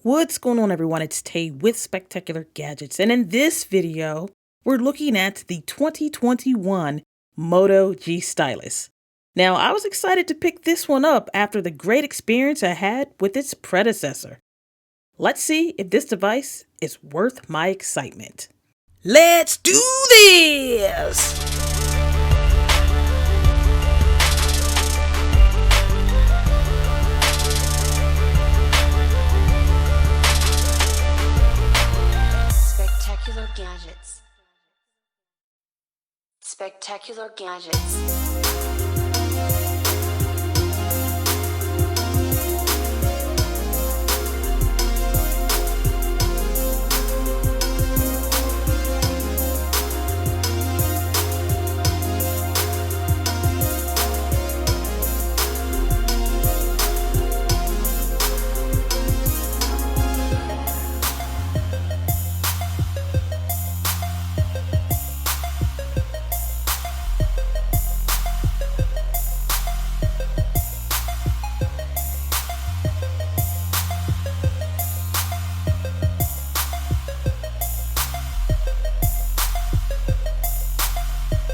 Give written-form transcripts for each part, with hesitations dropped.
What's going on, everyone? It's Tay with Spectacular Gadgets, and in this video, we're looking at the 2021 Moto G Stylus. Now, I was excited to pick this one up after the great experience I had with its predecessor. Let's see if this device is worth my excitement. Let's do this! Spectacular Gadgets. Spectacular Gadgets.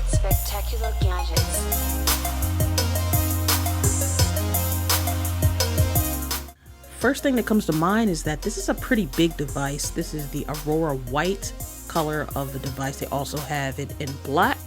Spectacular Gadgets. First thing that comes to mind is that this is a pretty big device. This is the Aurora white color of the device. They also have it in black.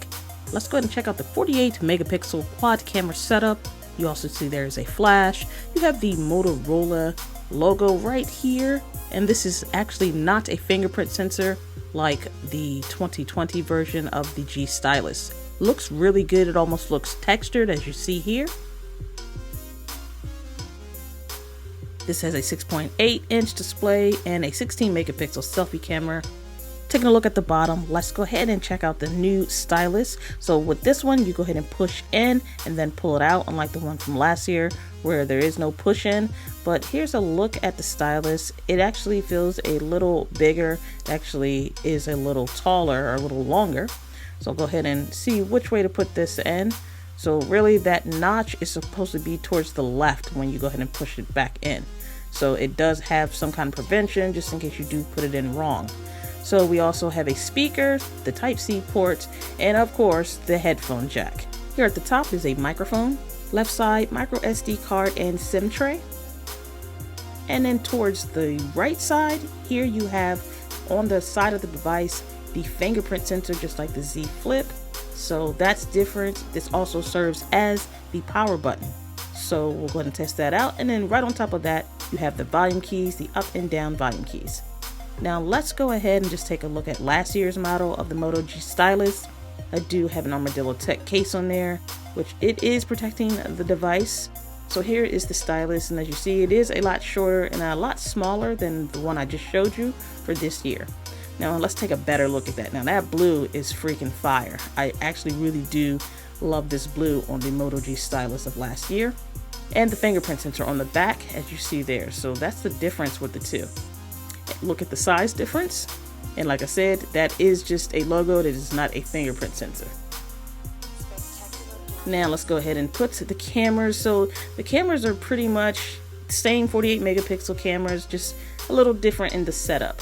Let's go ahead and check out the 48 megapixel quad camera setup. You also see there's a flash. You have the Motorola logo right here. And this is actually not a fingerprint sensor like the 2020 version of the G Stylus. Looks really good. It almost looks textured, as you see here. This has a 6.8-inch display and a 16 megapixel selfie camera. Taking a look at the bottom, let's go ahead and check out the new Stylus. So with this one, you go ahead and push in and then pull it out, unlike the one from last year where there is no push in. But here's a look at the Stylus. It actually feels a little bigger. It actually is a little taller or a little longer. So I'll go ahead and see which way to put this in. So really that notch is supposed to be towards the left when you go ahead and push it back in. So it does have some kind of prevention just in case you do put it in wrong. So we also have a speaker, the Type-C port, and of course the headphone jack. Here at the top is a microphone, left side micro SD card and SIM tray. And then towards the right side, here you have on the side of the device the fingerprint sensor, just like the Z Flip. So that's different. This also serves as the power button. So we'll go ahead and test that out. And then right on top of that, you have the volume keys, the up and down volume keys. Now let's go ahead and just take a look at last year's model of the Moto G Stylus. I do have an Armadillo Tech case on there, which it is protecting the device. So here is the Stylus, and as you see, it is a lot shorter and a lot smaller than the one I just showed you for this year. Now let's take a better look at that. Now that blue is freaking fire. I actually really do love this blue on the Moto G Stylus of last year. And the fingerprint sensor on the back, as you see there. So that's the difference with the two. Look at the size difference. And like I said, that is just a logo. That is not a fingerprint sensor. Now let's go ahead and put the cameras. So the cameras are pretty much the same 48 megapixel cameras, just a little different in the setup.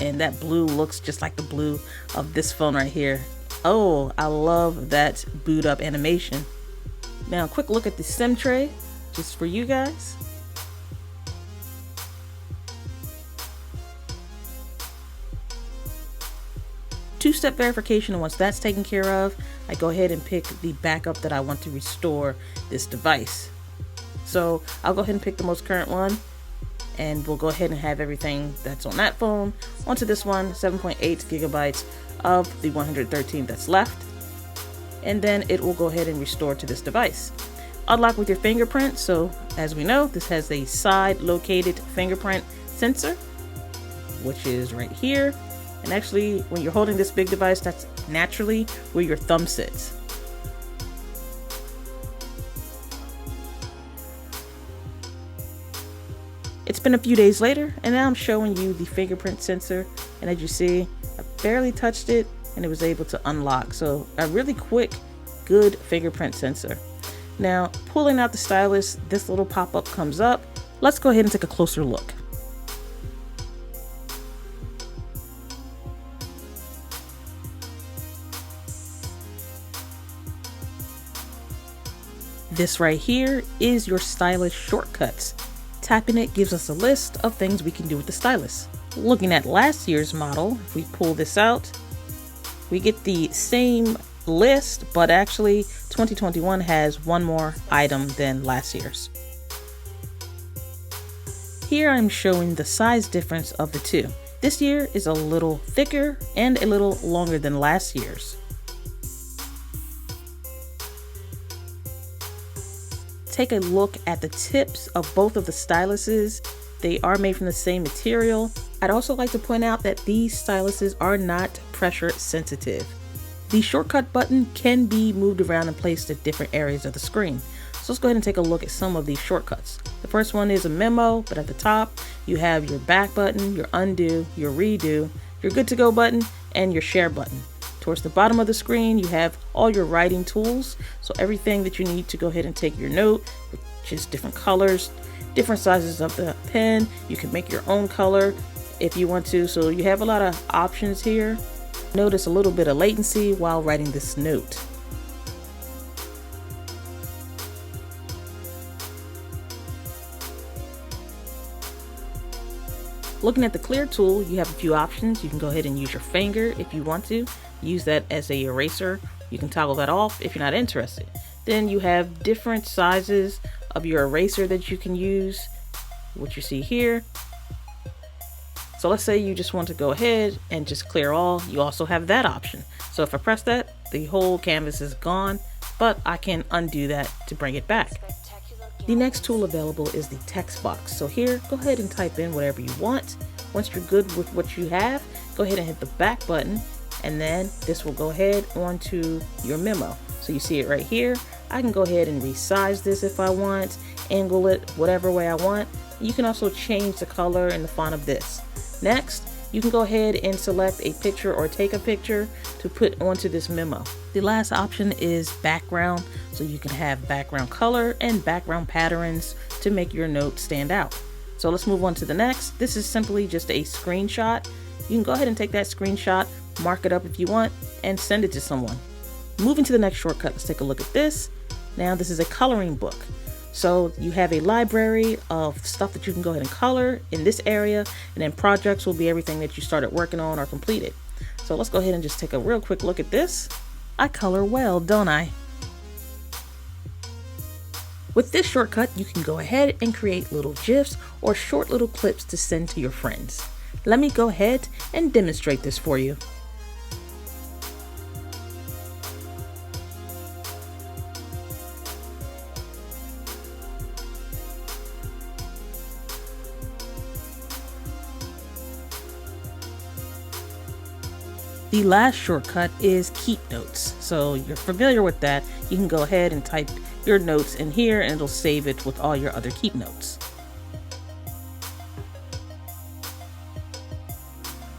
And that blue looks just like the blue of this phone right here. Oh, I love that boot up animation. Now, a quick look at the SIM tray, just for you guys. Two-step verification, and once that's taken care of, I go ahead and pick the backup that I want to restore this device. So I'll go ahead and pick the most current one, and we'll go ahead and have everything that's on that phone onto this one, 7.8 gigabytes of the 113 that's left. And then it will go ahead and restore to this device. Unlock with your fingerprint. So as we know, this has a side located fingerprint sensor, which is right here. And actually, when you're holding this big device, that's naturally where your thumb sits. It's been a few days later, and now I'm showing you the fingerprint sensor. And as you see, I barely touched it and it was able to unlock. So a really quick, good fingerprint sensor. Now, pulling out the stylus, this little pop-up comes up. Let's go ahead and take a closer look. This right here is your stylus shortcuts. Tapping it gives us a list of things we can do with the stylus. Looking at last year's model, if we pull this out, we get the same list, but actually 2021 has one more item than last year's. Here I'm showing the size difference of the two. This year is a little thicker and a little longer than last year's. Take a look at the tips of both of the styluses. They are made from the same material. I'd also like to point out that these styluses are not pressure sensitive. The shortcut button can be moved around and placed at different areas of the screen. So let's go ahead and take a look at some of these shortcuts. The first one is a memo, but at the top you have your back button, your undo, your redo, your good to go button, and your share button. Towards the bottom of the screen you have all your writing tools, so everything that you need to go ahead and take your note, which is different colors, different sizes of the pen. You can make your own color if you want to, so you have a lot of options here. Notice a little bit of latency while writing this note. Looking at the clear tool, you have a few options. You can go ahead and use your finger if you want to. Use that as a eraser. You can toggle that off if you're not interested. Then you have different sizes of your eraser that you can use, which you see here. So let's say you just want to go ahead and just clear all. You also have that option. So if I press that, the whole canvas is gone, but I can undo that to bring it back. The next tool available is the text box. So here, go ahead and type in whatever you want. Once you're good with what you have, go ahead and hit the back button, and then this will go ahead onto your memo. So you see it right here. I can go ahead and resize this if I want, angle it whatever way I want. You can also change the color and the font of this. Next, you can go ahead and select a picture or take a picture to put onto this memo. The last option is background, so you can have background color and background patterns to make your note stand out. So let's move on to the next. This is simply just a screenshot. You can go ahead and take that screenshot, mark it up if you want, and send it to someone. Moving to the next shortcut, let's take a look at this. Now this is a coloring book. So you have a library of stuff that you can go ahead and color in this area, and then projects will be everything that you started working on or completed. So let's go ahead and just take a real quick look at this. I color well, don't I? With this shortcut, you can go ahead and create little GIFs or short little clips to send to your friends. Let me go ahead and demonstrate this for you. The last shortcut is keep notes. So you're familiar with that. You can go ahead and type your notes in here and it'll save it with all your other keep notes.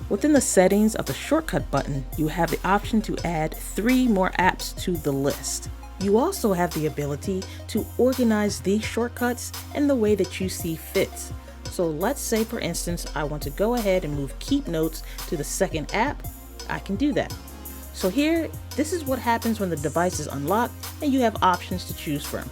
Within the settings of the shortcut button, you have the option to add 3 more apps to the list. You also have the ability to organize these shortcuts in the way that you see fit. So let's say, for instance, I want to go ahead and move keep notes to the second app. I can do that. So here, this is what happens when the device is unlocked and you have options to choose from.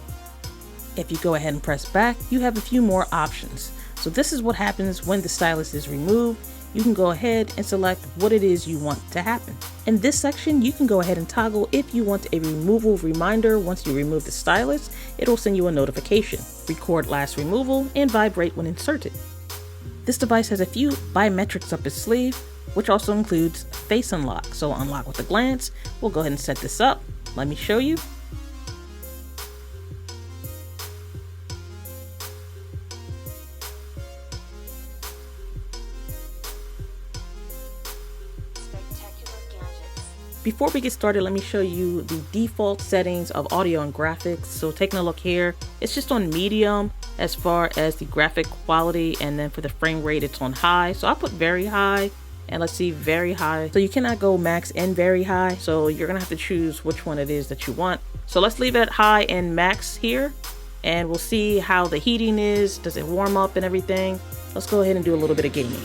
If you go ahead and press back, you have a few more options. So this is what happens when the stylus is removed. You can go ahead and select what it is you want to happen. In this section, you can go ahead and toggle if you want a removal reminder. Once you remove the stylus, it'll send you a notification. Record last removal and vibrate when inserted. This device has a few biometrics up its sleeve, which also includes face unlock. So unlock with a glance. We'll go ahead and set this up. Let me show you. Before we get started, let me show you the default settings of audio and graphics. So taking a look here, it's just on medium as far as the graphic quality, and then for the frame rate, it's on high. So I put very high. and let's see, very high. So you cannot go max and very high, so you're gonna have to choose which one it is that you want. So let's leave it at high and max here, and we'll see how the heating is. Does it warm up and everything? Let's go ahead and do a little bit of gaming.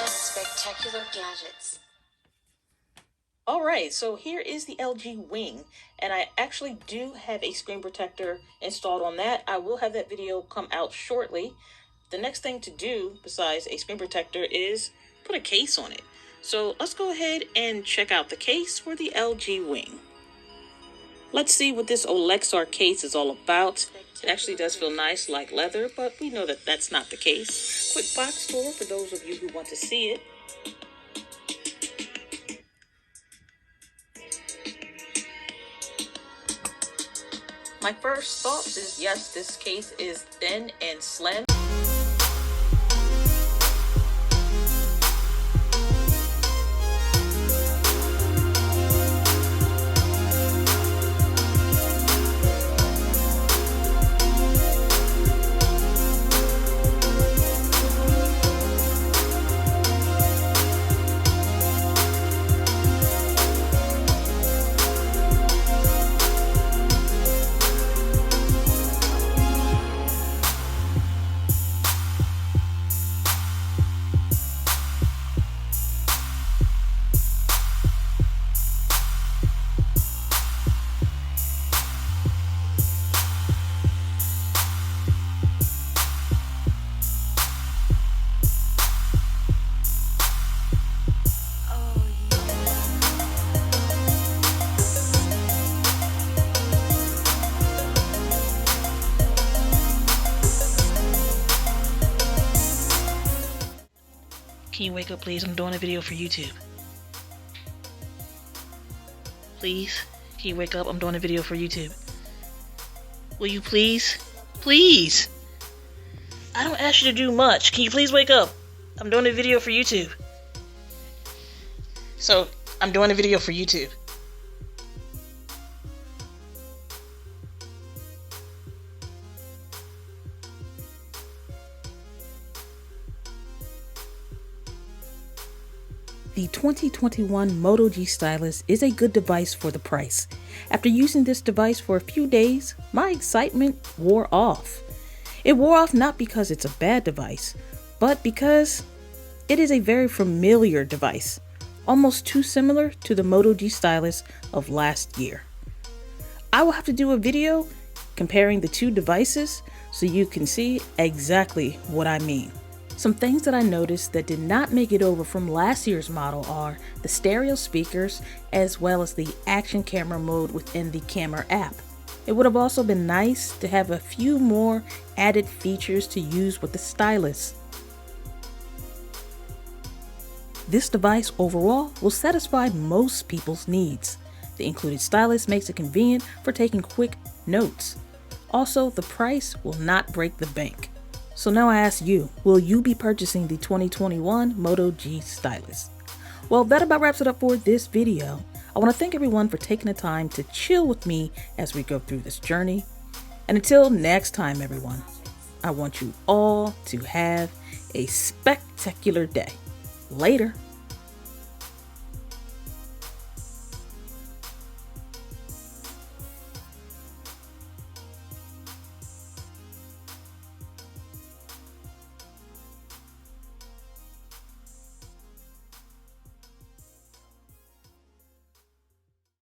Spectacular gadgets. Alright, so here is the LG Wing, and I actually do have a screen protector installed on that. I will have that video come out shortly. The next thing to do, besides a screen protector, is put a case on it. So let's go ahead and check out the case for the LG Wing. Let's see what this Olexar case is all about. It actually does feel nice like leather, but we know that that's not the case. Quick box tour for those of you who want to see it. My first thoughts is, yes, this case is thin and slim. Can you wake up, please? I'm doing a video for YouTube. Please? Can you wake up? I'm doing a video for YouTube. Will you please? Please! I don't ask you to do much. Can you please wake up? I'm doing a video for YouTube. So, I'm doing a video for YouTube. The 2021 Moto G Stylus is a good device for the price. After using this device for a few days, my excitement wore off. It wore off not because it's a bad device, but because it is a very familiar device, almost too similar to the Moto G Stylus of last year. I will have to do a video comparing the two devices so you can see exactly what I mean. Some things that I noticed that did not make it over from last year's model are the stereo speakers as well as the action camera mode within the camera app. It would have also been nice to have a few more added features to use with the Stylus. This device overall will satisfy most people's needs. The included Stylus makes it convenient for taking quick notes. Also, the price will not break the bank. So now I ask you, will you be purchasing the 2021 Moto G Stylus? Well, that about wraps it up for this video. I want to thank everyone for taking the time to chill with me as we go through this journey. And until next time, everyone, I want you all to have a spectacular day. Later.